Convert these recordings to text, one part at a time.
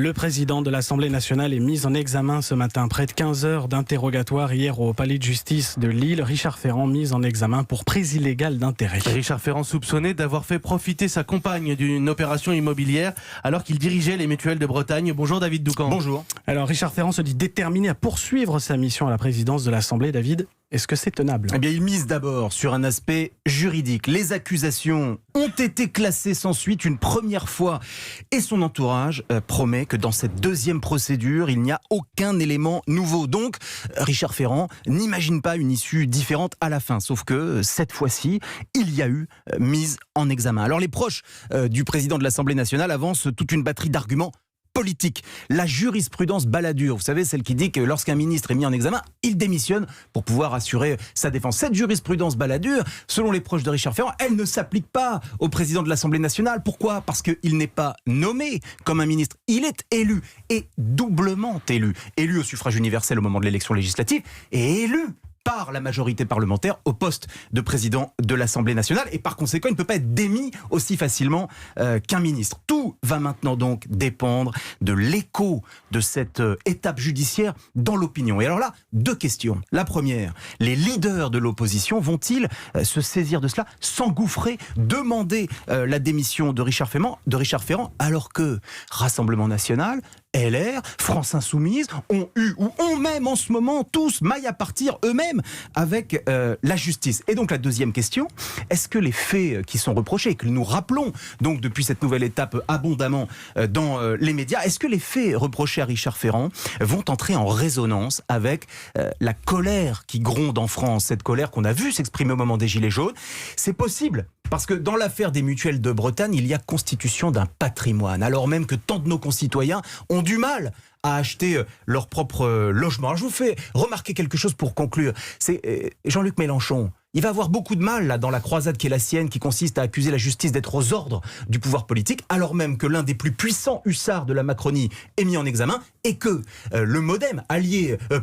Le président de l'Assemblée nationale est mis en examen ce matin. Près de 15 heures d'interrogatoire hier au palais de justice de Lille. Richard Ferrand mis en examen pour prise illégale d'intérêt. Richard Ferrand soupçonné d'avoir fait profiter sa compagne d'une opération immobilière alors qu'il dirigeait les mutuelles de Bretagne. Bonjour David Doucan. Bonjour. Alors Richard Ferrand se dit déterminé à poursuivre sa mission à la présidence de l'Assemblée. David, est-ce que c'est tenable ? Eh bien, il mise d'abord sur un aspect juridique. Les accusations ont été classées sans suite une première fois et son entourage promet que dans cette deuxième procédure, il n'y a aucun élément nouveau. Donc, Richard Ferrand n'imagine pas une issue différente à la fin. Sauf que cette fois-ci, il y a eu mise en examen. Alors, les proches du président de l'Assemblée nationale avancent toute une batterie d'arguments politique. La jurisprudence Balladur, vous savez, celle qui dit que lorsqu'un ministre est mis en examen, il démissionne pour pouvoir assurer sa défense. Cette jurisprudence Balladur, selon les proches de Richard Ferrand, elle ne s'applique pas au président de l'Assemblée nationale. Pourquoi ? Parce qu'il n'est pas nommé comme un ministre. Il est élu et doublement élu. Élu au suffrage universel au moment de l'élection législative et élu par la majorité parlementaire au poste de président de l'Assemblée nationale et par conséquent il ne peut pas être démis aussi facilement qu'un ministre. Tout va maintenant donc dépendre de l'écho de cette étape judiciaire dans l'opinion. Et alors là, deux questions. La première, les leaders de l'opposition vont-ils se saisir de cela, s'engouffrer, demander la démission de Richard Ferrand alors que Rassemblement national, LR, France Insoumise ont eu ou ont même en ce moment tous maille à partir eux-mêmes avec la justice. Et donc la deuxième question, est-ce que les faits qui sont reprochés, et que nous rappelons donc depuis cette nouvelle étape abondamment dans les médias, est-ce que les faits reprochés à Richard Ferrand vont entrer en résonance avec la colère qui gronde en France, cette colère qu'on a vue s'exprimer au moment des Gilets jaunes? C'est possible. Parce que dans l'affaire des mutuelles de Bretagne, il y a constitution d'un patrimoine, alors même que tant de nos concitoyens ont du mal à acheter leur propre logement. Alors je vous fais remarquer quelque chose pour conclure. C'est Jean-Luc Mélenchon. Il va avoir beaucoup de mal là, dans la croisade qui est la sienne, qui consiste à accuser la justice d'être aux ordres du pouvoir politique, alors même que l'un des plus puissants hussards de la Macronie est mis en examen et que le MoDem,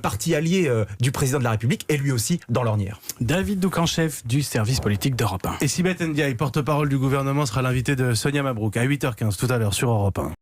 parti allié du président de la République, est lui aussi dans l'ornière. David Doucan, chef du service politique d'Europe 1. Et Sibeth Ndiaye, porte-parole du gouvernement, sera l'invité de Sonia Mabrouk à 8h15 tout à l'heure sur Europe 1.